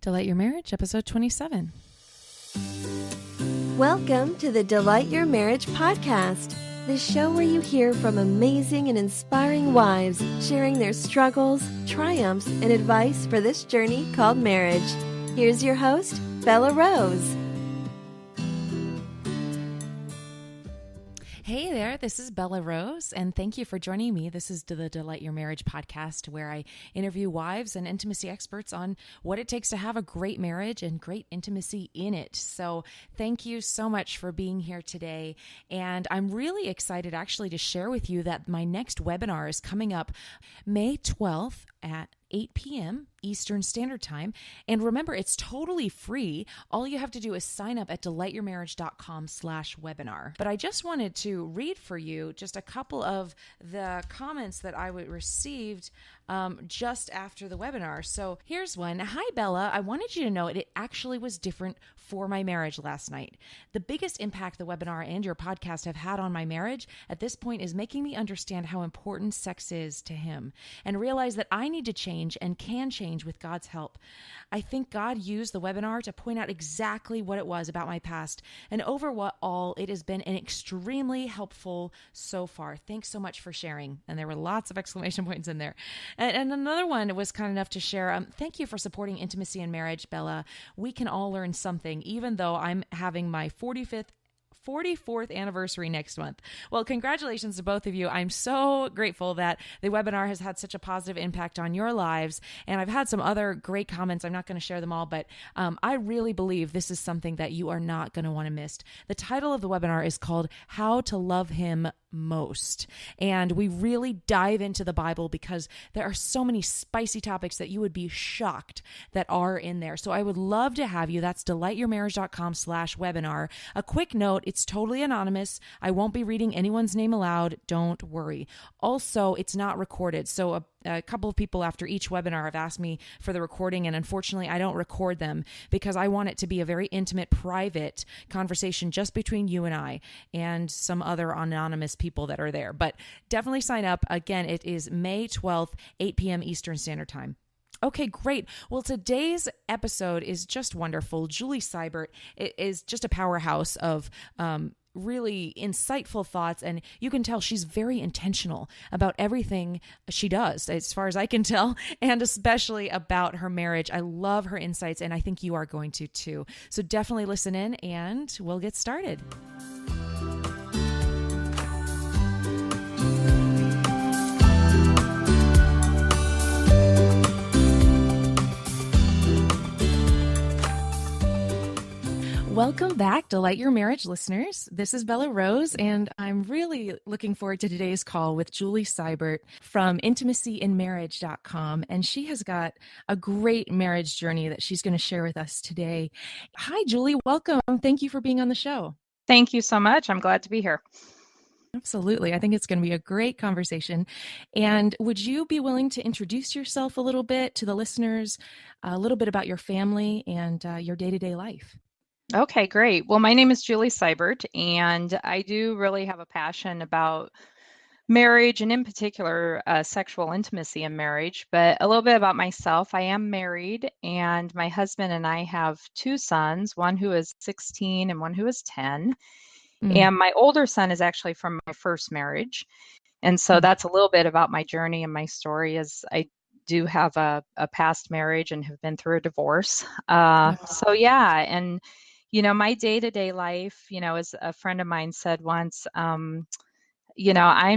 Delight Your Marriage, episode 27. Welcome to the Delight Your Marriage podcast, the show where you hear from amazing and inspiring wives sharing their struggles, triumphs, and advice for this journey called marriage. Here's your host, Belah Rose. Hey there, this is Belah Rose, and thank you for joining me. This is the Delight Your Marriage podcast, where I interview wives and intimacy experts on what it takes to have a great marriage and great intimacy in it. So thank you so much for being here today. And I'm really excited actually to share with you that my next webinar is coming up May 12th at 8 p.m. Eastern Standard Time. And remember, it's totally free. All you have to do is sign up at delightyourmarriage.com/webinar. But I just wanted to read for you just a couple of the comments that I received just after the webinar. So here's one. Hi, Belah. I wanted you to know it actually was different for my marriage last night. The biggest impact the webinar and your podcast have had on my marriage at this point is making me understand how important sex is to him and realize that I need to change and can change with God's help. I think God used the webinar to point out exactly what it was about my past, and overall, it has been an extremely helpful so far. Thanks so much for sharing. And there were lots of exclamation points in there. And another one was kind enough to share, thank you for supporting intimacy and marriage, Belah. We can all learn something, even though I'm having my 44th anniversary next month. Well, congratulations to both of you. I'm so grateful that the webinar has had such a positive impact on your lives. And I've had some other great comments. I'm not going to share them all, but I really believe this is something that you are not going to want to miss. The title of the webinar is called How to Love Him Most. And we really dive into the Bible because there are so many spicy topics that you would be shocked that are in there. So I would love to have you. That's delightyourmarriage.com/webinar. A quick note, it's totally anonymous. I won't be reading anyone's name aloud. Don't worry. Also, it's not recorded. So a couple of people after each webinar have asked me for the recording, and unfortunately I don't record them because I want it to be a very intimate, private conversation just between you and I and some other anonymous people that are there. But definitely sign up. Again, it is May 12th, 8 p.m. Eastern Standard Time. Okay, great. Well, today's episode is just wonderful. Julie Sibert is just a powerhouse of really insightful thoughts, and you can tell she's very intentional about everything she does, as far as I can tell, and especially about her marriage. I love her insights, and I think you are going to too. So definitely listen in, and we'll get started. Welcome back, Delight Your Marriage listeners. This is Belah Rose, and I'm really looking forward to today's call with Julie Sibert from intimacyandmarriage.com, and she has got a great marriage journey that she's going to share with us today. Hi, Julie. Welcome. Thank you for being on the show. Thank you so much. I'm glad to be here. Absolutely. I think it's going to be a great conversation. And would you be willing to introduce yourself a little bit to the listeners, a little bit about your family and your day-to-day life? Okay, great. Well, my name is Julie Sibert, and I do really have a passion about marriage and in particular sexual intimacy in marriage. But a little bit about myself. I am married, and my husband and I have two sons, one who is 16 and one who is 10. And my older son is actually from my first marriage. And so that's a little bit about my journey and my story. Is I do have a past marriage and have been through a divorce. So yeah, and my day-to-day life, as a friend of mine said once, I'm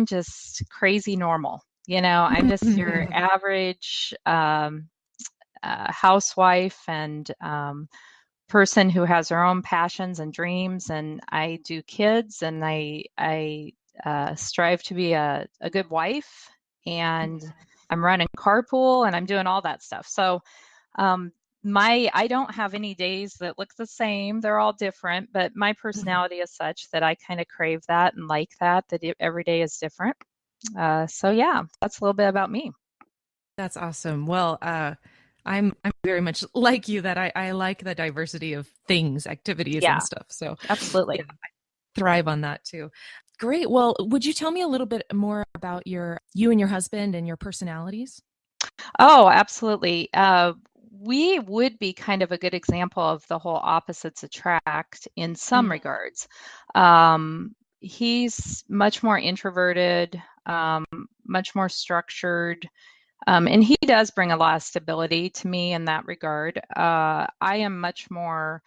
just crazy normal. I'm just your average housewife and person who has her own passions and dreams. And I do kids, and I strive to be a good wife, and I'm running carpool, and I'm doing all that stuff. So I don't have any days that look the same. They're all different, but my personality is such that I kind of crave that and like that every day is different. So yeah, that's a little bit about me. That's awesome. Well, I'm very much like you, that I like the diversity of things, activities and stuff. So absolutely. Yeah, I thrive on that too. Great. Well, would you tell me a little bit more about you and your husband and your personalities? Oh, absolutely. we would be kind of a good example of the whole opposites attract in some regards. He's much more introverted, much more structured, and he does bring a lot of stability to me in that regard. I am much more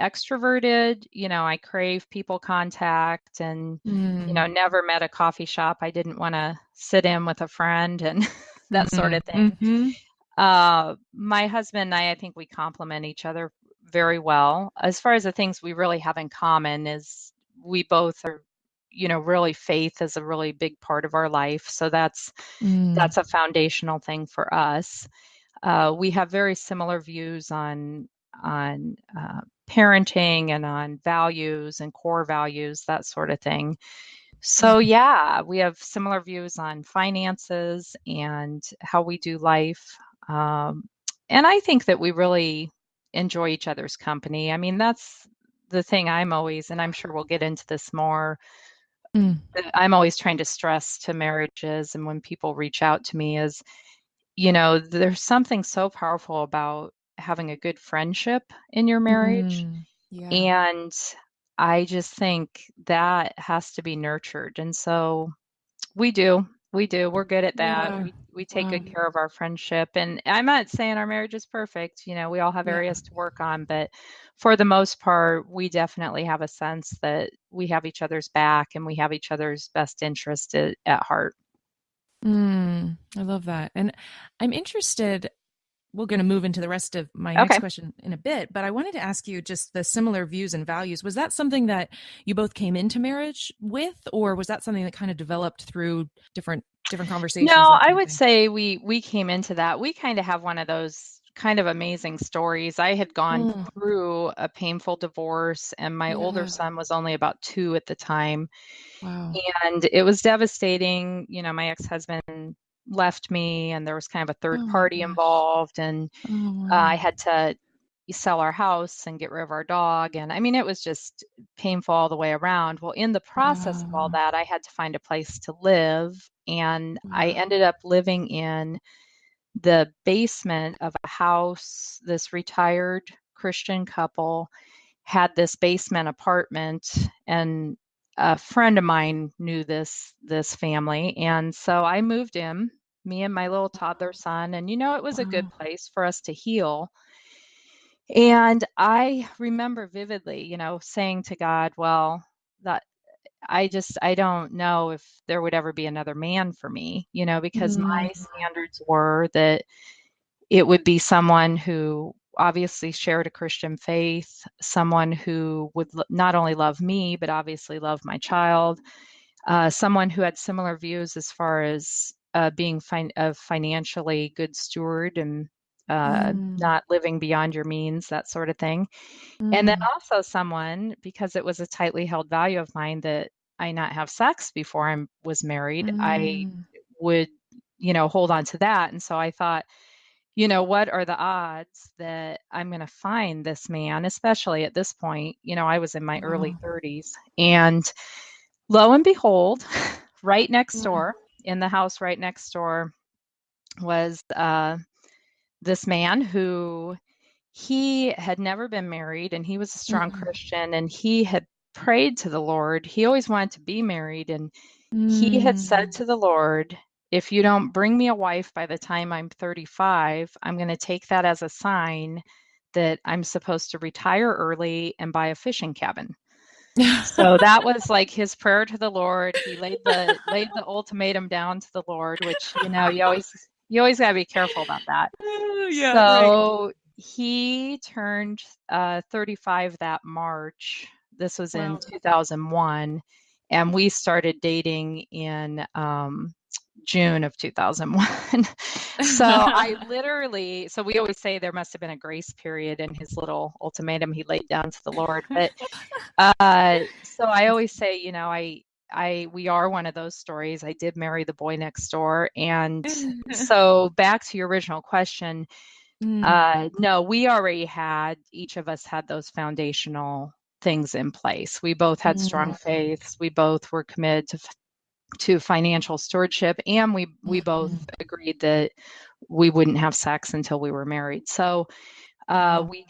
extroverted. I crave people contact, and never met a coffee shop I didn't want to sit in with a friend and that sort of thing. My husband and I think we complement each other very well. As far as the things we really have in common is we both are, really faith is a really big part of our life. So that's a foundational thing for us. We have very similar views on parenting and on values and core values, that sort of thing. So yeah, we have similar views on finances and how we do life. And I think that we really enjoy each other's company. I mean, that's the thing I'm always, and I'm sure we'll get into this more, that I'm always trying to stress to marriages and when people reach out to me is, there's something so powerful about having a good friendship in your marriage. Yeah. And I just think that has to be nurtured. And so we do. We're good at that. Yeah. We take Wow. good care of our friendship. And I'm not saying our marriage is perfect. We all have Yeah. areas to work on, but for the most part, we definitely have a sense that we have each other's back and we have each other's best interest at heart. I love that. And I'm interested, we're going to move into the rest of my next question in a bit, but I wanted to ask you just the similar views and values. Was that something that you both came into marriage with, or was that something that kind of developed through different conversations? No, I would say we came into that. We kind of have one of those kind of amazing stories. I had gone through a painful divorce, and my older son was only about 2 at the time. Wow. And it was devastating. My ex-husband left me, and there was kind of a third party involved, and I had to sell our house and get rid of our dog. And I mean, it was just painful all the way around. Well, in the process of all that, I had to find a place to live, and I ended up living in the basement of a house. This retired Christian couple had this basement apartment, and a friend of mine knew this family, and so I moved in, me and my little toddler son, and it was a good place for us to heal. And I remember vividly, saying to God, well, that I don't know if there would ever be another man for me, because my standards were that it would be someone who obviously shared a Christian faith, someone who would not only love me, but obviously love my child, someone who had similar views as far as being a financially good steward and not living beyond your means, that sort of thing. And then also someone, because it was a tightly held value of mine that I not have sex before I was married, I would, hold on to that. And so I thought, what are the odds that I'm going to find this man, especially at this point? I was in my early 30s. And lo and behold, right next door, in the house right next door, was this man who he had never been married, and he was a strong Christian, and he had prayed to the Lord. He always wanted to be married, and he had said to the Lord, if you don't bring me a wife by the time I'm 35, I'm going to take that as a sign that I'm supposed to retire early and buy a fishing cabin. So that was like his prayer to the Lord. He laid the ultimatum down to the Lord, which you always gotta be careful about that. So he turned 35 that March. This was in 2001, and we started dating in June of 2001. So we always say there must have been a grace period in his little ultimatum he laid down to the Lord. But so I always say, we are one of those stories. I did marry the boy next door. And so back to your original question, no, we already each of us had those foundational things in place. We both had strong faiths. We both were committed to financial stewardship, and we both agreed that we wouldn't have sex until we were married. So we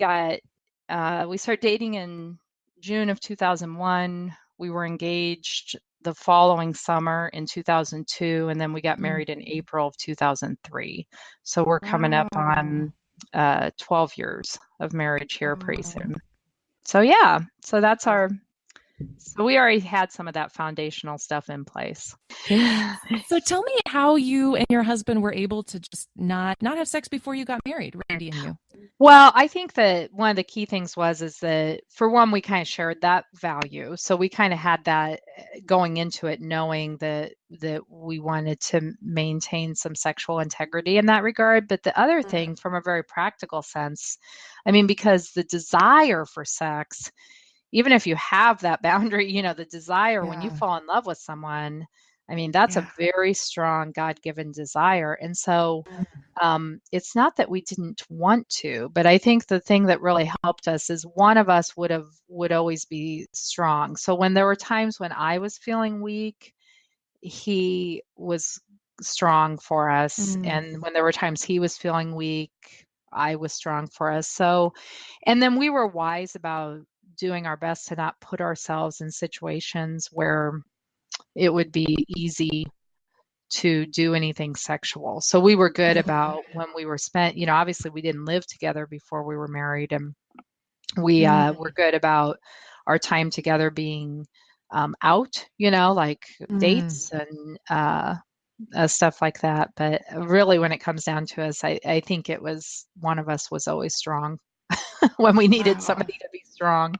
started dating in June of 2001. We were engaged the following summer in 2002, and then we got married in April of 2003. So we're coming up on 12 years of marriage here pretty soon. So yeah, so that's so we already had some of that foundational stuff in place. So tell me how you and your husband were able to just not have sex before you got married, Randy and you. Well, I think that one of the key things is that, for one, we kind of shared that value. So we kind of had that going into it, knowing that we wanted to maintain some sexual integrity in that regard. But the other thing, from a very practical sense, I mean, because the desire for sex, even if you have that boundary, the desire when you fall in love with someone, I mean, that's a very strong God-given desire. And so it's not that we didn't want to, but I think the thing that really helped us is one of us would always be strong. So when there were times when I was feeling weak, he was strong for us. And when there were times he was feeling weak, I was strong for us. So, and then we were wise about doing our best to not put ourselves in situations where it would be easy to do anything sexual. So we were good about when we were obviously we didn't live together before we were married, and we were good about our time together being out, like dates and stuff like that. But really, when it comes down to us, I think it was one of us was always strong when we needed somebody to be strong.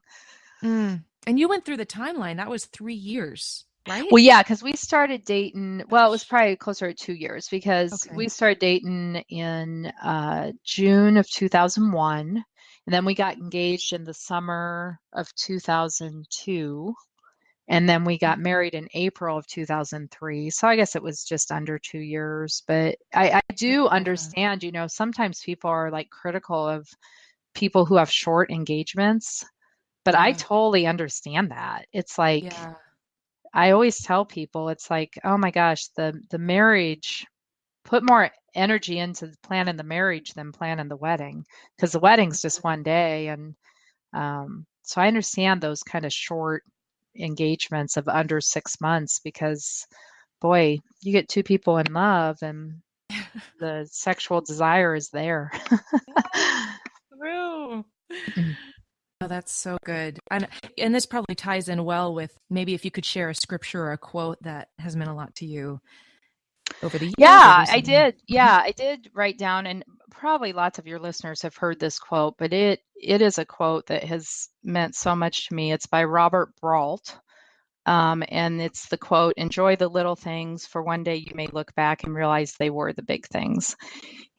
And you went through the timeline. That was 3 years, right? Well, yeah, because we started dating, well, it was probably closer to 2 years, because we started dating in June of 2001, and then we got engaged in the summer of 2002, and then we got married in April of 2003. So I guess it was just under 2 years. But I do understand, sometimes people are like critical of people who have short engagements, but I totally understand that. It's like, I always tell people, it's like, oh my gosh, the marriage, put more energy into planning the marriage than planning the wedding, because the wedding's just one day. And so I understand those kind of short engagements of under 6 months, because boy, you get two people in love and the sexual desire is there. True. Oh, that's so good. And this probably ties in well with maybe if you could share a scripture or a quote that has meant a lot to you over the years. Yeah, I did. Yeah, I did write down, and probably lots of your listeners have heard this quote, but it is a quote that has meant so much to me. It's by Robert Brault. And it's the quote, "Enjoy the little things, for one day you may look back and realize they were the big things."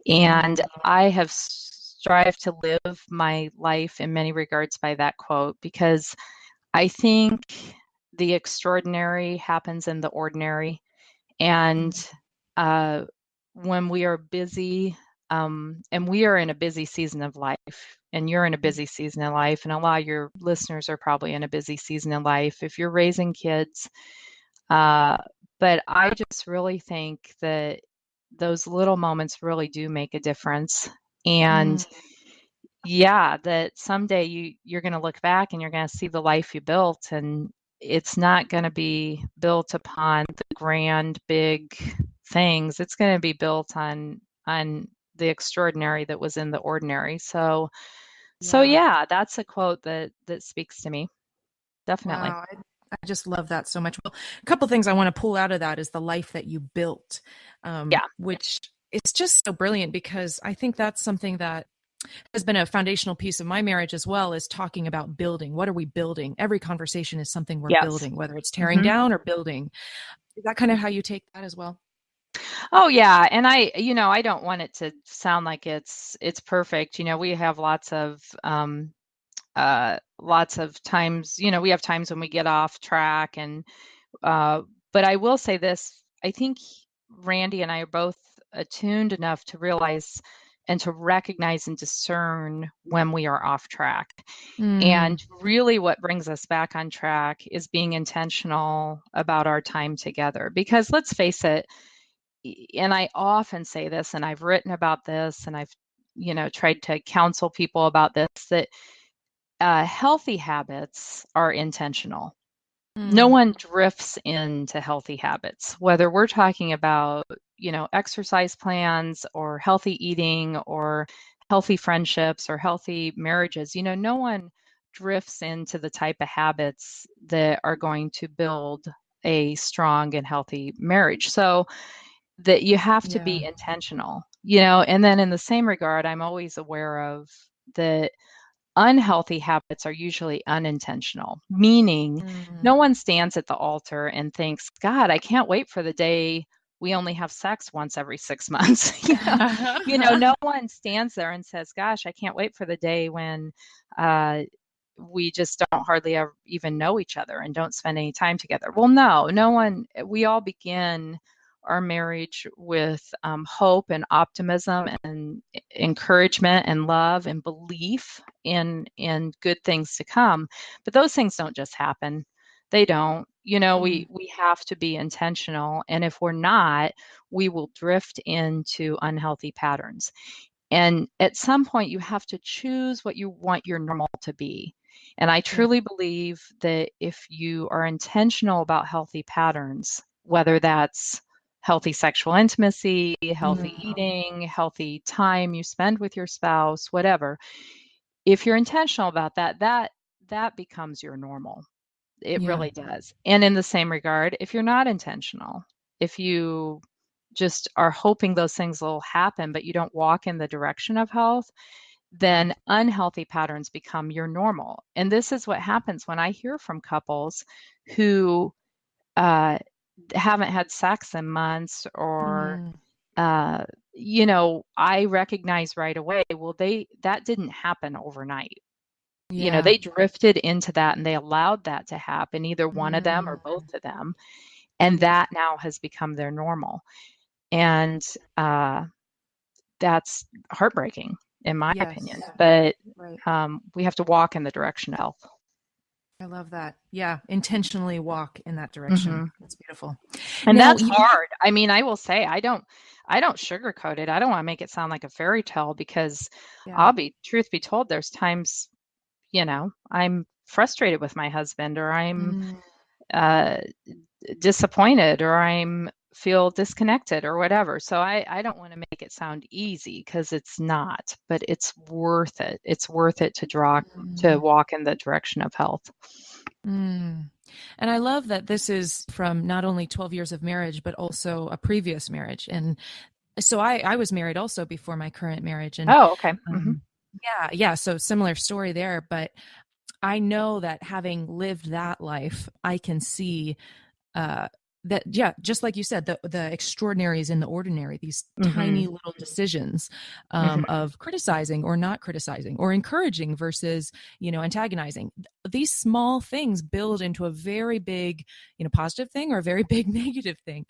And I have strived to live my life in many regards by that quote, because I think the extraordinary happens in the ordinary. And when we are busy, and we are in a busy season of life, and you're in a busy season of life, and a lot of your listeners are probably in a busy season of life if you're raising kids. But I just really think that those little moments really do make a difference. And yeah, that someday you're going to look back and you're going to see the life you built, and it's not going to be built upon the grand, big things. It's going to be built on the extraordinary that was in the ordinary. So yeah, that's a quote that speaks to me. Definitely. Wow, I just love that so much. Well, a couple things I want to pull out of that is the life that you built, which is just so brilliant, because I think that's something that has been a foundational piece of my marriage as well, is talking about building. What are we building? Every conversation is something we're building, whether it's tearing down or building. Is that kind of how you take that as well? Oh yeah, and I don't want it to sound like it's perfect. We have lots of times, we have times when we get off track, and but I will say this, I think Randy and I are both attuned enough to realize and to recognize and discern when we are off track. And really what brings us back on track is being intentional about our time together. Because let's face it, and I often say this, and I've written about this, and I've, tried to counsel people about this, that healthy habits are intentional. No one drifts into healthy habits, whether we're talking about, exercise plans or healthy eating or healthy friendships or healthy marriages. No one drifts into the type of habits that are going to build a strong and healthy marriage. So that you have to be intentional, and then in the same regard, I'm always aware of that unhealthy habits are usually unintentional, meaning no one stands at the altar and thinks, God, I can't wait for the day we only have sex once every 6 months. No one stands there and says, gosh, I can't wait for the day when we just don't hardly ever even know each other and don't spend any time together. Well, no one, we all begin our marriage with hope and optimism and encouragement and love and belief in good things to come. But those things don't just happen. They don't. We have to be intentional. And if we're not, we will drift into unhealthy patterns. And at some point, you have to choose what you want your normal to be. And I truly believe that if you are intentional about healthy patterns, whether that's healthy sexual intimacy, healthy eating, healthy time you spend with your spouse, whatever, if you're intentional about that becomes your normal. It really does. And in the same regard, if you're not intentional, if you just are hoping those things will happen, but you don't walk in the direction of health, then unhealthy patterns become your normal. And this is what happens when I hear from couples who haven't had sex in months, or I recognize right away, well, that didn't happen overnight. They drifted into that and they allowed that to happen, either one of them or both of them. And that now has become their normal. And that's heartbreaking, in my opinion. But we have to walk in the direction of health. I love that. Yeah. Intentionally walk in that direction. That's beautiful. And now, that's hard. I mean, I will say, I don't sugarcoat it. I don't want to make it sound like a fairy tale, because truth be told, there's times, I'm frustrated with my husband, or I'm disappointed, or I'm feel disconnected, or whatever. So I don't want to make it sound easy, because it's not, but it's worth it. It's worth it to walk in the direction of health. And I love that this is from not only 12 years of marriage, but also a previous marriage. And so I was married also before my current marriage. And okay. Yeah. So similar story there, but I know that having lived that life, I can see that, just like you said, the extraordinary is in the ordinary, these tiny little decisions of criticizing or not criticizing, or encouraging versus, antagonizing. These small things build into a very big, positive thing, or a very big negative thing.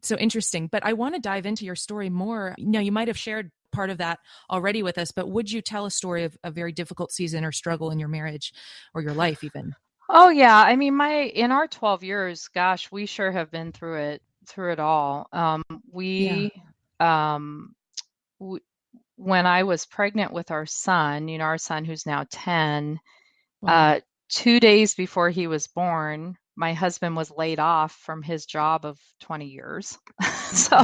So interesting. But I want to dive into your story more. You might have shared part of that already with us, but would you tell a story of a very difficult season or struggle in your marriage or your life even? Oh yeah. I mean, in our 12 years, gosh, we sure have been through it all. When I was pregnant with our son, our son who's now 10, 2 days before he was born, my husband was laid off from his job of 20 years. So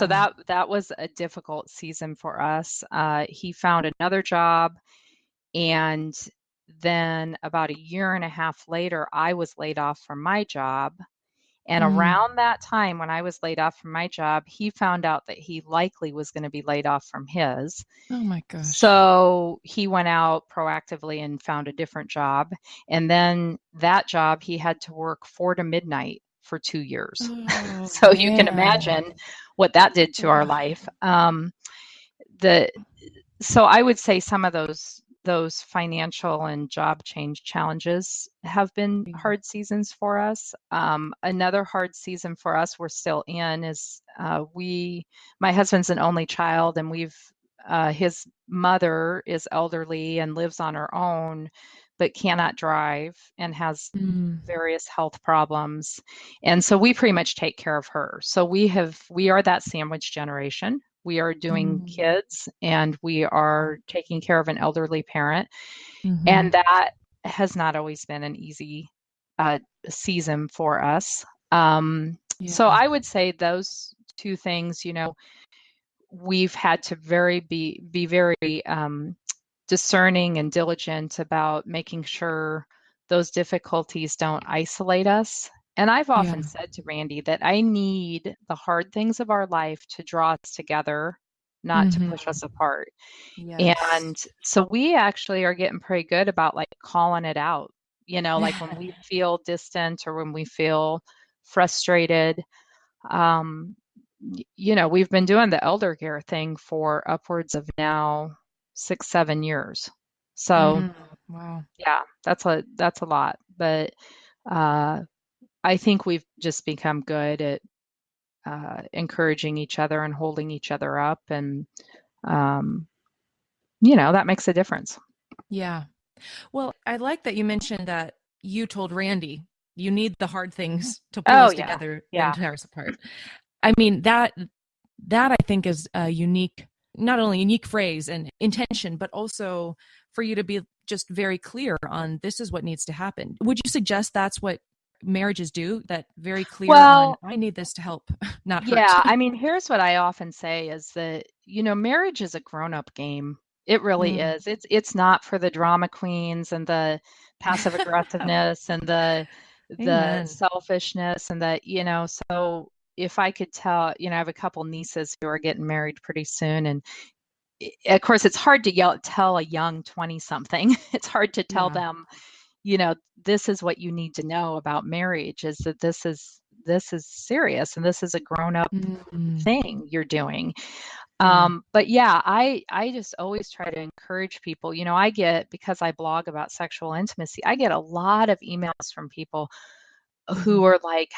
that was a difficult season for us. He found another job, and then about a year and a half later, I was laid off from my job. And around that time, when I was laid off from my job, he found out that he likely was going to be laid off from his. Oh my gosh. So he went out proactively and found a different job. And then that job, he had to work 4 to midnight for 2 years. Oh, so you can imagine what that did to our life. So I would say some of those financial and job change challenges have been hard seasons for us. Another hard season for us we're still in is my husband's an only child, and his mother is elderly and lives on her own, but cannot drive and has Mm. various health problems. And so we pretty much take care of her. So we are that sandwich generation. We are doing Mm. kids and we are taking care of an elderly parent. Mm-hmm. And that has not always been an easy season for us. So Yeah. I would say those two things, we've had to be very discerning and diligent about making sure those difficulties don't isolate us. And I've often Yeah. said to Randy that I need the hard things of our life to draw us together, not to Mm-hmm. push us apart. Yes. And so we actually are getting pretty good about like calling it out, like when we feel distant or when we feel frustrated. Um, we've been doing the elder care thing for upwards of now 6, 7 years. So Mm. Wow. yeah, that's a lot. But uh, I think we've just become good at encouraging each other and holding each other up, and um, that makes a difference. Yeah. Well, I like that you mentioned that you told Randy you need the hard things to pull Oh us yeah, together than yeah, tear us apart. I mean, that I think is a unique, not only unique phrase and intention, but also for you to be just very clear on this is what needs to happen. Would you suggest that's what marriages do? That very clear on, well, I need this to help, not hurt. yeah. I mean, here's what I often say is that marriage is a grown-up game. It really Mm. is. It's not for the drama queens and the passive aggressiveness and the Amen. selfishness and so if I could tell, I have a couple nieces who are getting married pretty soon, and of course it's hard to tell a young 20 something. It's hard to tell Yeah. them, this is what you need to know about marriage, is that this is serious and this is a grown up Mm. thing you're doing. Yeah. But yeah, I just always try to encourage people. Because I blog about sexual intimacy, I get a lot of emails from people Hmm. who are like,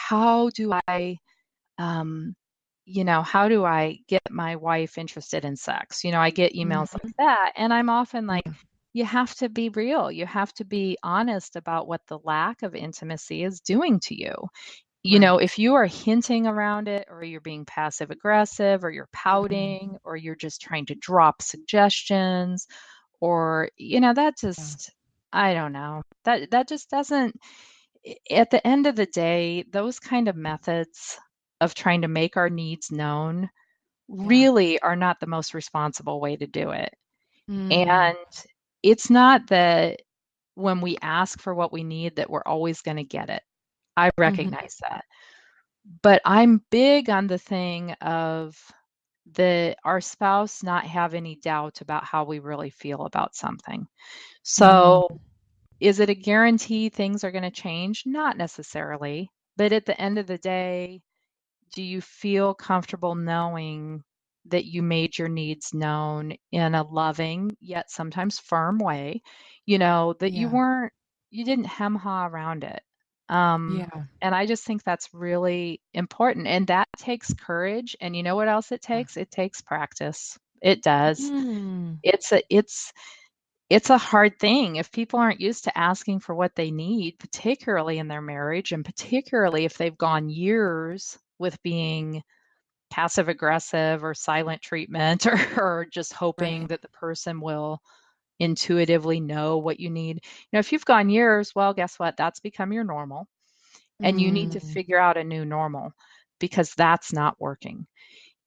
um, how do I get my wife interested in sex? I get emails like Hmm. that. And I'm often like, Yeah. you have to be real. You have to be honest about what the lack of intimacy is doing to you. Right. If you are hinting around it, or you're being passive aggressive, or you're Hmm. pouting, or you're just trying to drop suggestions, or, that Yeah. just, I don't know, that just doesn't, at the end of the day, those kind of methods of trying to make our needs known Yeah. really are not the most responsible way to do it. Mm. And it's not that when we ask for what we need that we're always going to get it. I Hmm. recognize that. But I'm big on the thing of our spouse not have any doubt about how we really feel about something. Mm. So, is it a guarantee things are going to change? Not necessarily. But at the end of the day, do you feel comfortable knowing that you made your needs known in a loving yet sometimes firm way? That Yeah. you didn't hem-ha around it. Yeah. And I just think that's really important. And that takes courage. And you know what else it Yeah. takes? It takes practice. It does. Mm. It's a hard thing if people aren't used to asking for what they need, particularly in their marriage, and particularly if they've gone years with being passive aggressive or silent treatment, or just hoping Right. that the person will intuitively know what you need. If you've gone years, well, guess what? That's become your normal. And you need to Mm. figure out a new normal, because that's not working.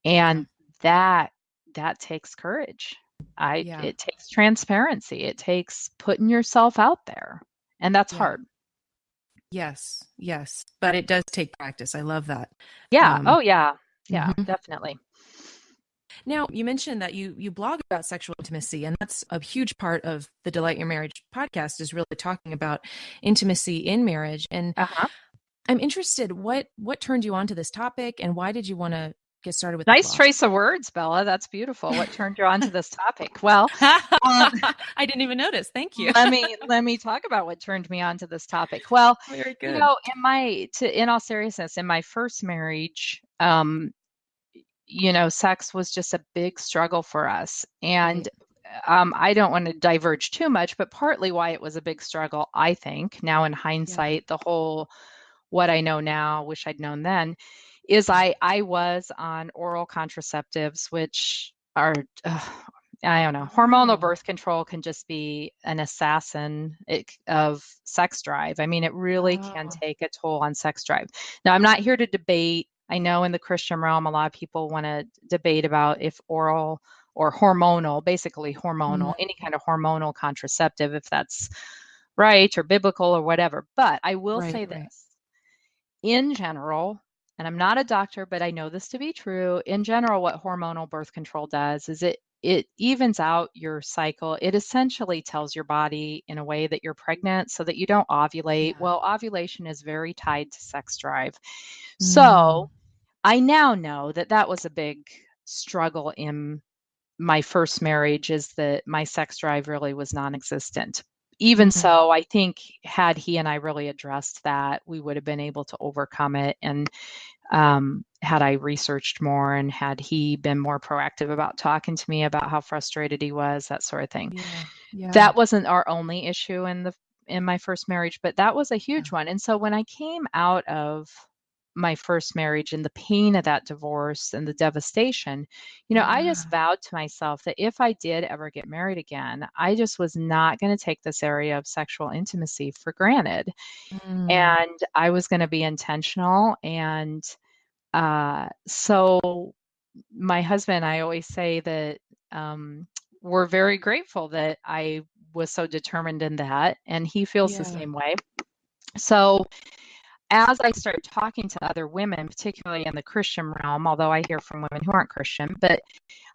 Yeah. And that that takes courage. Yeah. It takes transparency. It takes putting yourself out there. And that's Yeah. hard. Yes. Yes. But it does take practice. I love that. Yeah. Um, Oh yeah. Yeah, mhm. definitely. Now, you mentioned that you blog about sexual intimacy, and that's a huge part of the Delight Your Marriage podcast is really talking about intimacy in marriage. And Uh-huh. I'm interested, what turned you on to this topic, and why did you want to get started with the Nice blog? trace of words, Bella. That's beautiful. What turned you on to this topic? Well, um, I didn't even notice. Thank you. let me talk about what turned me on to this topic. Well, Very good. in all seriousness, in my first marriage, sex was just a big struggle for us. And Right. I don't want to diverge too much, but partly why it was a big struggle, I think, now in Yeah. hindsight, the whole what I know now, wish I'd known then, is I was on oral contraceptives, which are, I don't know, hormonal Oh, birth control can just be an assassin of sex drive. I mean, it really can oh, take a toll on sex drive. Now, I'm not here to debate. I know in the Christian realm, a lot of people want to debate about if oral or hormonal, basically hormonal, mm, any kind of hormonal contraceptive, if that's right or biblical or whatever. But I will right, say right. this in general, and I'm not a doctor, but I know this to be true. In general, what hormonal birth control does is it evens out your cycle. It essentially tells your body in a way that you're pregnant so that you don't ovulate. Yeah. Well, ovulation is very tied to sex drive. Mm, So I now know that that was a big struggle in my first marriage, is that my sex drive really was non-existent. Even mm, so, I think had he and I really addressed that, we would have been able to overcome it. And had I researched more and had he been more proactive about talking to me about how frustrated he was, that sort of thing. yeah, yeah, That wasn't our only issue in my first marriage, but that was a yeah. huge one. And so when I came out of my first marriage and the pain of that divorce and the devastation, I Yeah. just vowed to myself that if I did ever get married again, I just was not going to take this area of sexual intimacy for granted. Mm, And I was going to be intentional. And so my husband, I always say that we're very grateful that I was so determined in that, and he feels the yeah. same way. So as I started talking to other women, particularly in the Christian realm, although I hear from women who aren't Christian, but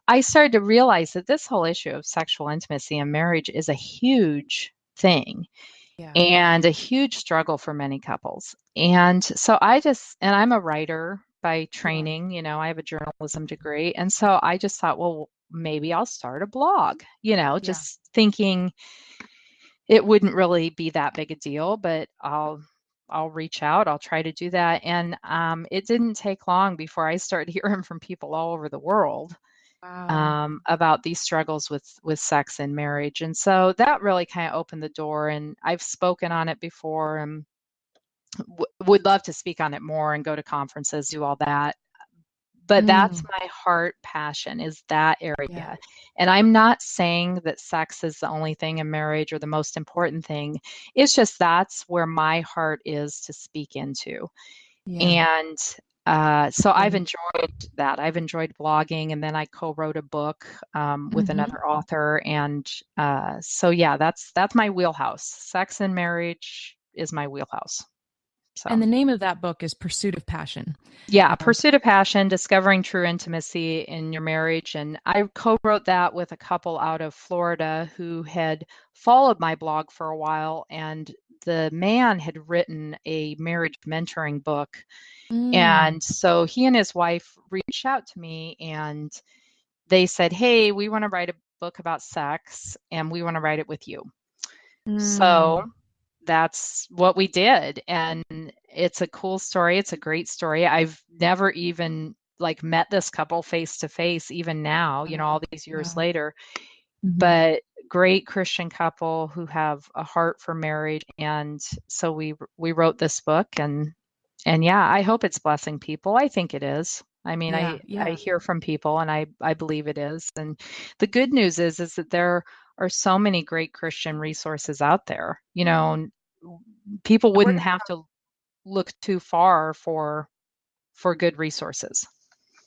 I started to realize that this whole issue of sexual intimacy in marriage is a huge thing Yeah. and a huge struggle for many couples. And so and I'm a writer by Yeah. training, I have a journalism degree. And so I just thought, well, maybe I'll start a blog, Yeah. just thinking it wouldn't really be that big a deal, but I'll reach out. I'll try to do that. And it didn't take long before I started hearing from people all over the world Wow. about these struggles with sex and marriage. And so that really kind of opened the door. And I've spoken on it before and would love to speak on it more and go to conferences, do all that. But that's Mm, my heart passion, is that yeah. area. And I'm not saying that sex is the only thing in marriage or the most important thing. It's just that's where my heart is to speak into. Yeah. And so I've And enjoyed that. I've enjoyed blogging, and then I co-wrote a book with mhm. another author. And so yeah, that's my wheelhouse. Sex and marriage is my wheelhouse. So And the name of that book is Pursuit of Passion. yeah, Um, Pursuit of Passion, Discovering True Intimacy in Your Marriage. And I co-wrote that with a couple out of Florida who had followed my blog for a while. And the man had written a marriage mentoring book. mm, And so he and his wife reached out to me and they said, hey, we want to write a book about sex and we want to write it with you. So mm, that's what we did. And it's a cool story. It's a great story. I've never even like met this couple face to face, even now, all wow. these years Wow. later, Mhm. but great Christian couple who have a heart for marriage. And so we wrote this book and yeah, I hope it's blessing people. I think it is. I mean, Yeah. I Yeah. hear from people and I believe it is. And the good news is that there are so many great Christian resources out there. People And we're wouldn't have to look too far for good resources.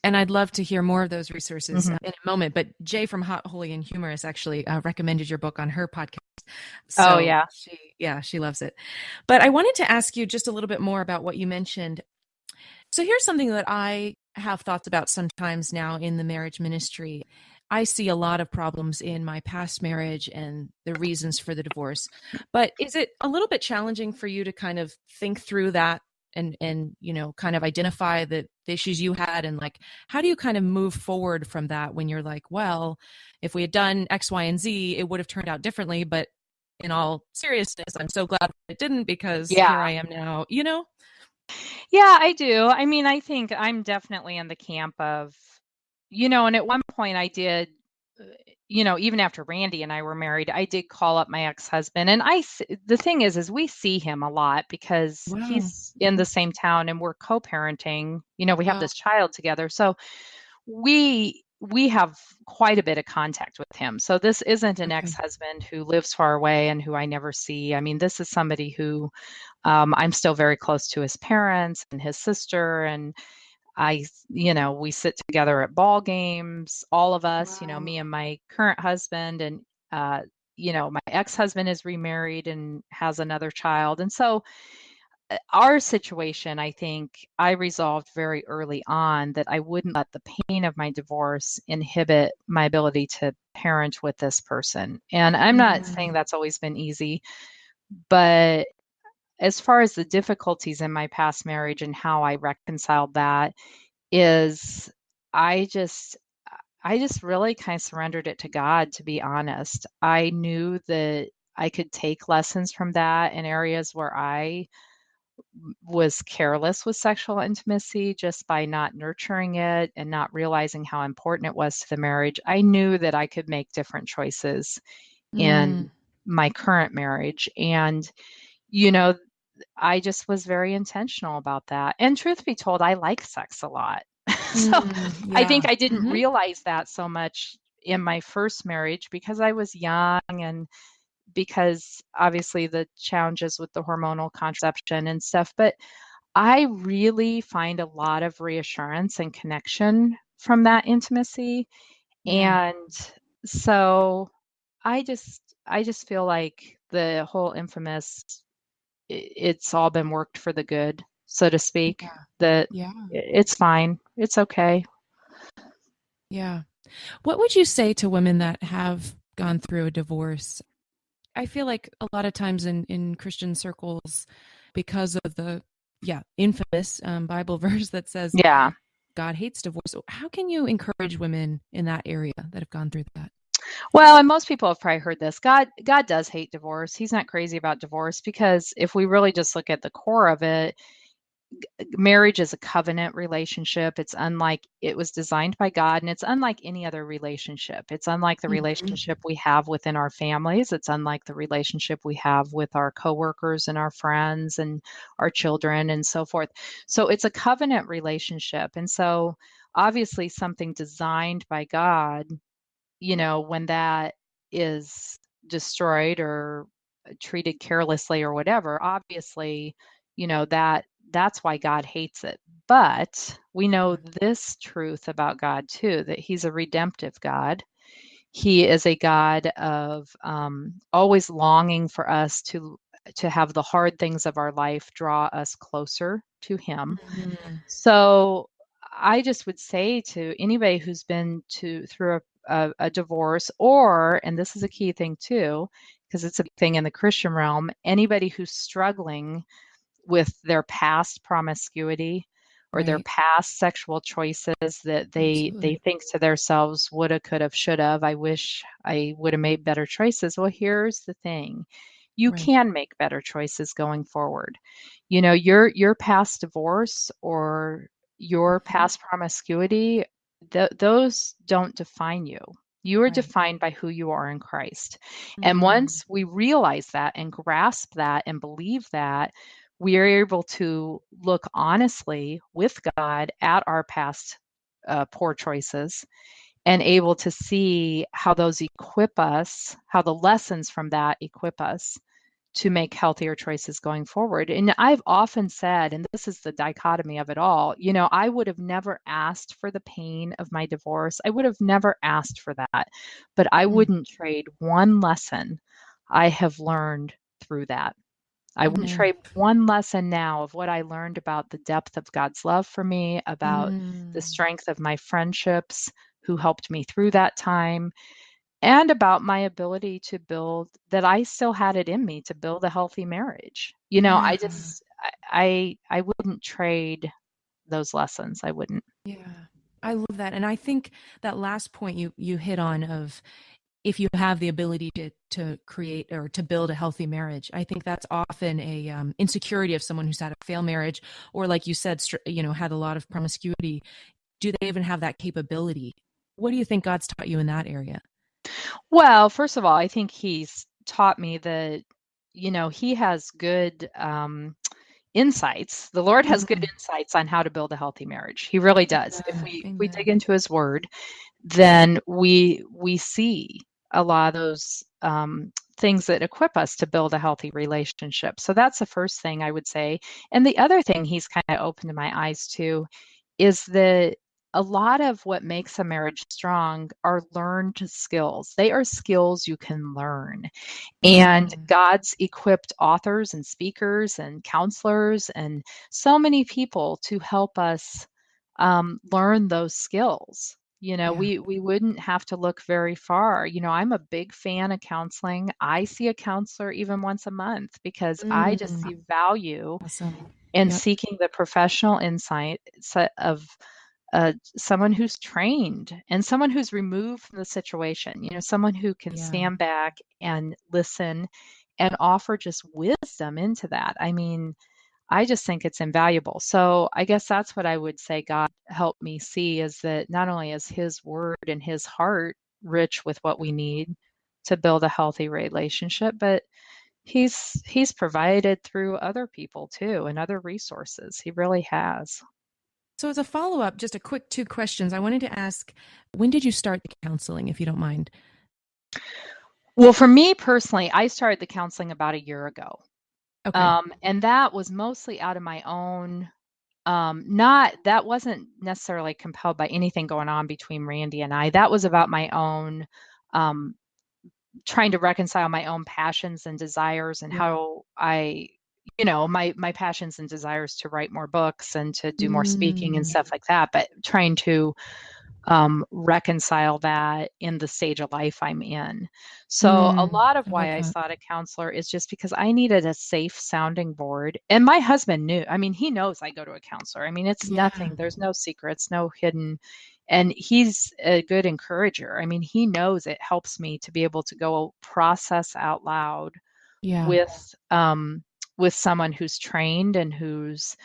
And I'd love to hear more of those resources Hmm. in a moment. But Jay from Hot, Holy, and Humorous actually recommended your book on her podcast. Oh So yeah. she loves it. But I wanted to ask you just a little bit more about what you mentioned. So here's something that I have thoughts about sometimes now in the marriage ministry. I see a lot of problems in my past marriage and the reasons for the divorce. But is it a little bit challenging for you to kind of think through that and kind of identify the issues you had, and like how do you kind of move forward from that when you're like, well, if we had done X, Y, and Z, it would have turned out differently, but in all seriousness, I'm so glad it didn't because Yeah. here I am now, you know? Yeah, I do. I mean, I think I'm definitely in the camp of, and at one point I did, even after Randy and I were married, I did call up my ex-husband, and the thing is we see him a lot because Wow. he's in the same town and we're co-parenting. We have Wow. this child together. So we have quite a bit of contact with him. So this isn't an Okay. ex-husband who lives far away and who I never see. I mean, this is somebody who I'm still very close to his parents and his sister, and we sit together at ball games, all of us, Wow. me and my current husband, and my ex-husband is remarried and has another child. And so our situation, I think I resolved very early on that I wouldn't let the pain of my divorce inhibit my ability to parent with this person. And I'm not saying that's always been easy, but as far as the difficulties in my past marriage and how I reconciled that is I just I just really kind of surrendered it to God, to be honest. I knew that I could take lessons from that in areas where I was careless with sexual intimacy just by not nurturing it and not realizing how important it was to the marriage. I knew that I could make different choices in my current marriage. And, you know, I just was very intentional about that. And truth be told, I like sex a lot. So I think Yeah. I didn't Hmm. realize that so much in my first marriage because I was young and because obviously the challenges with the hormonal contraception and stuff. But I really find a lot of reassurance and connection from that intimacy. Yeah. And so I just feel like the whole infamous it's all been worked for the good, so to speak, Yeah. that Yeah. it's fine. It's okay. Yeah. What would you say to women that have gone through a divorce? I feel like a lot of times in Christian circles, because of the infamous Bible verse that says Yeah. God hates divorce. So how can you encourage women in that area that have gone through that? Well, and most people have probably heard this. God does hate divorce. He's not crazy about divorce because if we really just look at the core of it, marriage is a covenant relationship. It's unlike it was designed by God, and it's unlike any other relationship. It's unlike the Mhm. relationship we have within our families. It's unlike the relationship we have with our coworkers and our friends and our children and so forth. So it's a covenant relationship. And so obviously something designed by God, when that is destroyed or treated carelessly or whatever, obviously, that's why God hates it. But we know this truth about God too, that he's a redemptive God. He is a God of always longing for us to have the hard things of our life draw us closer to him. Mhm. So I just would say to anybody who's been through a divorce, or, and this is a key thing too, because it's a big thing in the Christian realm, anybody who's struggling with their past promiscuity or their Right. past sexual choices that they Absolutely. think to themselves, woulda, coulda, shoulda, I wish I would have made better choices. Well, here's the thing. You Right. can make better choices going forward. Your past divorce or your Mhm. past promiscuity, those don't define you. You are Right. defined by who you are in Christ. And Mm. once we realize that and grasp that and believe that, we are able to look honestly with God at our past poor choices and able to see how those equip us, how the lessons from that equip us to make healthier choices going forward. And I've often said, and this is the dichotomy of it all, I would have never asked for the pain of my divorce. I would have never asked for that, but I Mm. wouldn't trade one lesson I have learned through that. I wouldn't Amen. trade one lesson now of what I learned about the depth of God's love for me, about the Mm. strength of my friendships who helped me through that time, and about my ability to build that I still had it in me to build a healthy marriage. Yeah. I wouldn't trade those lessons. I wouldn't. Yeah. I love that. And I think that last point you hit on of if you have the ability to create or to build a healthy marriage, I think that's often a insecurity of someone who's had a failed marriage, or like you said, had a lot of promiscuity. Do they even have that capability? What do you think God's taught you in that area? Well, first of all, I think he's taught me that, he has good insights. The Lord has good Mhm. insights on how to build a healthy marriage. He really does. If Amen. we dig Amen. into his word, then we see a lot of those things that equip us to build a healthy relationship. So that's the first thing I would say. And the other thing he's kind of opened my eyes to is that a lot of what makes a marriage strong are learned skills. They are skills you can learn. And Mm. God's equipped authors and speakers and counselors and so many people to help us learn those skills. Yeah. We wouldn't have to look very far. I'm a big fan of counseling. I see a counselor even once a month because I just Mm. see value Awesome. in Yep. seeking the professional insight of someone who's trained and someone who's removed from the situation, someone who can Yeah. stand back and listen and offer just wisdom into that. I mean, I just think it's invaluable. So I guess that's what I would say God helped me see is that not only is his word and his heart rich with what we need to build a healthy relationship, but he's provided through other people too and other resources. He really has. So, as a follow up, just a quick two questions. I wanted to ask, when did you start the counseling, if you don't mind? Well, for me personally, I started the counseling about a year ago. Okay. And that was mostly out of my own, not that wasn't necessarily compelled by anything going on between Randy and I. That was about my own, um, trying to reconcile my own passions and desires and Yeah. how my passions and desires to write more books and to do more speaking and Mm. stuff like that, but trying to reconcile that in the stage of life I'm in. So a Mm. lot of I love why I that. sought a counselor is just because I needed a safe sounding board. And my husband knew. I mean, he knows I go to a counselor. I mean, it's Yeah. nothing. There's no secrets, no hidden. And he's a good encourager. I mean, he knows it helps me to be able to go process out loud Yeah. with someone who's trained and who's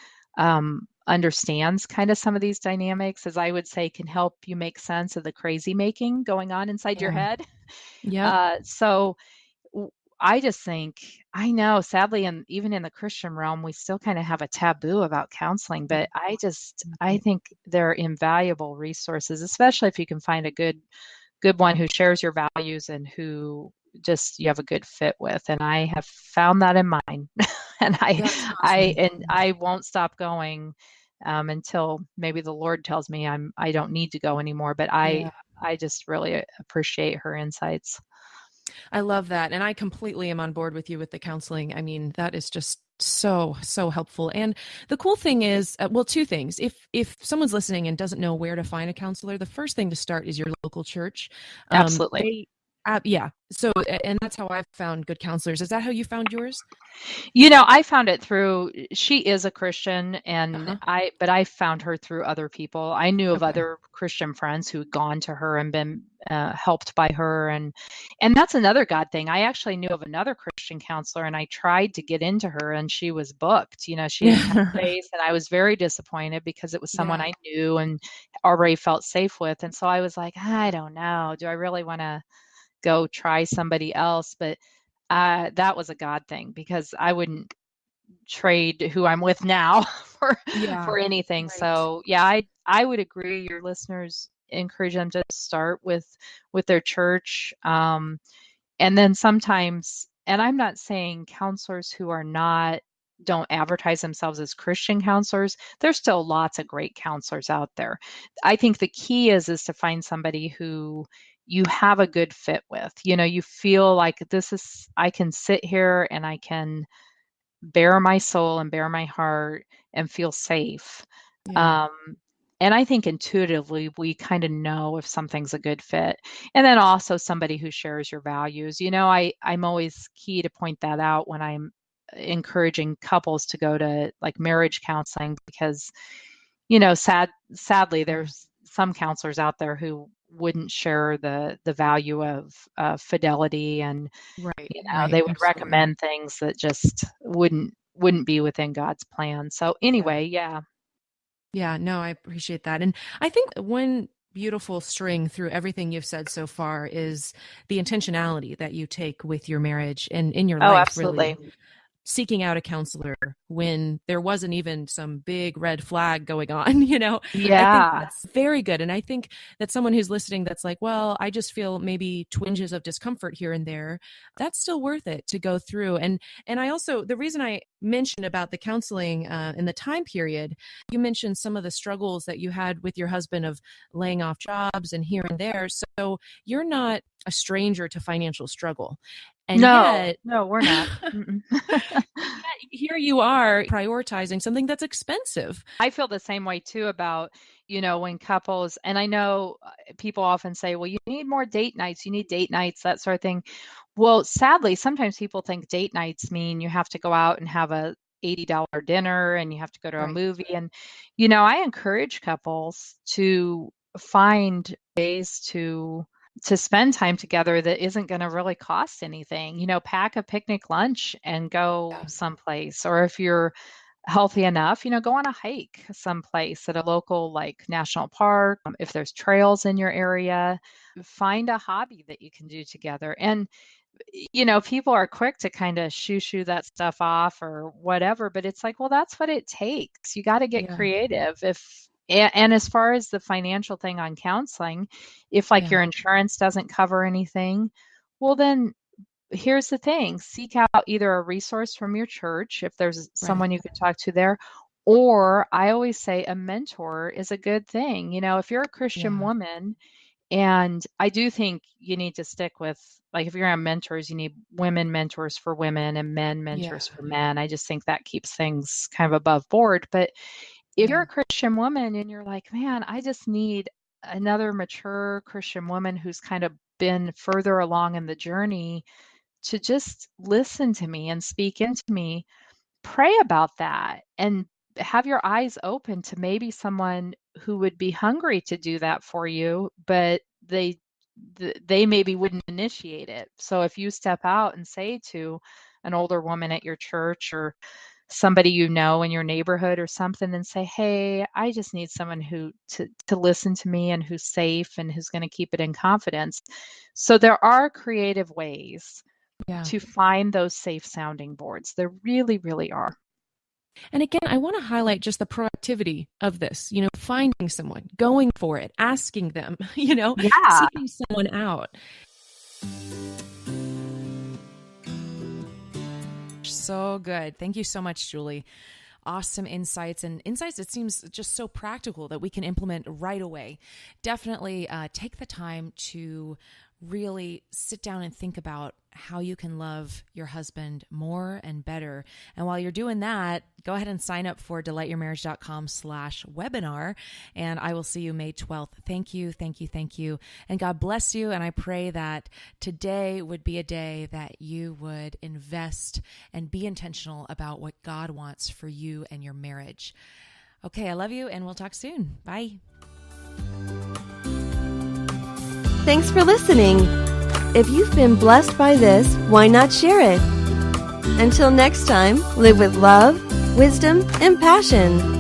understands kind of some of these dynamics, as I would say, can help you make sense of the crazy making going on inside your Yeah. head. Yep. So I just think, I know, sadly, and even in the Christian realm, we still kind of have a taboo about counseling, but I Right. think they're invaluable resources, especially if you can find a good one who shares your values and who just you have a good fit with. And I have found that in mine. and That's awesome. I won't stop going until maybe the Lord tells me I don't need to go anymore. But Yeah. I just really appreciate her insights. I love that. And I completely am on board with you with the counseling. I mean, that is just so helpful. And the cool thing is, well, two things. If someone's listening and doesn't know where to find a counselor, the first thing to start is your local church. Absolutely. They yeah. So, and that's how I've found good counselors. Is that how you found yours? I found it through, she is a Christian and Uh-huh. but I found her through other people. I knew of Okay. other Christian friends who had gone to her and been helped by her. And that's another God thing. I actually knew of another Christian counselor and I tried to get into her and she was booked. She didn't have space and I was very disappointed because it was someone Yeah. I knew and already felt safe with. And so I was like, I don't know. Do I really want to go try somebody else? But that was a God thing because I wouldn't trade who I'm with now Yeah. for anything. Right. So yeah, I would agree. Your listeners, encourage them to start with their church, and then sometimes. And I'm not saying counselors who are not don't advertise themselves as Christian counselors. There's still lots of great counselors out there. I think the key is to find somebody who you have a good fit with. You feel like this is I can sit here and I can bare my soul and bare my heart and feel safe. Yeah. Um, and I think intuitively we kind of know if something's a good fit. And then also somebody who shares your values. I'm always key to point that out when I'm encouraging couples to go to like marriage counseling because, sadly, Yeah. there's some counselors out there who wouldn't share the value of fidelity and Right. Right. they would Absolutely. recommend things that just wouldn't be within God's plan. So Yeah. anyway, yeah. Yeah, no, I appreciate that. And I think when beautiful string through everything you've said so far is the intentionality that you take with your marriage and in your life, absolutely. really. Seeking out a counselor when there wasn't even some big red flag going on, I think that's very good. And I think that someone who's listening that's like, well, I just feel maybe twinges of discomfort here and there, that's still worth it to go through. And I also, the reason I mentioned about the counseling in the time period, you mentioned some of the struggles that you had with your husband of laying off jobs and here and there. So you're not a stranger to financial struggle. And no, we're not. Yet here you are prioritizing something that's expensive. I feel the same way too about, when couples, and I know people often say, well, you need more date nights, that sort of thing. Well, sadly, sometimes people think date nights mean you have to go out and have a $80 dinner and you have to go to a movie. And, I encourage couples to find ways to spend time together that isn't going to really cost anything. Pack a picnic lunch and go someplace. Or if you're healthy enough, go on a hike someplace at a local like national park. If there's trails in your area, find a hobby that you can do together. And people are quick to kind of shoo that stuff off or whatever, but it's like, well, that's what it takes. You got to get creative. And as far as the financial thing on counseling, if your insurance doesn't cover anything, well, then here's the thing, seek out either a resource from your church, if there's someone you can talk to there, or I always say a mentor is a good thing. If you're a Christian woman, and I do think you need to stick with, if you're on mentors, you need women mentors for women and men mentors for men. I just think that keeps things kind of above board. But if you're a Christian woman and you're like, man, I just need another mature Christian woman who's kind of been further along in the journey to just listen to me and speak into me, pray about that and have your eyes open to maybe someone who would be hungry to do that for you, but they maybe wouldn't initiate it. So if you step out and say to an older woman at your church or somebody in your neighborhood or something and say, hey, I just need someone who to listen to me and who's safe and who's going to keep it in confidence. So there are creative ways to find those safe sounding boards. There really, really are. And again, I want to highlight just the proactivity of this, finding someone, going for it, asking them, seeking someone out. So good. Thank you so much, Julie. Awesome insights it seems just so practical that we can implement right away. Definitely take the time to really sit down and think about how you can love your husband more and better. And while you're doing that, go ahead and sign up for delightyourmarriage.com/webinar, and I will see you May 12th. Thank you, thank you, thank you. And God bless you. And I pray that today would be a day that you would invest and be intentional about what God wants for you and your marriage. Okay, I love you, and we'll talk soon. Bye. Thanks for listening. If you've been blessed by this, why not share it? Until next time, live with love, wisdom, and passion.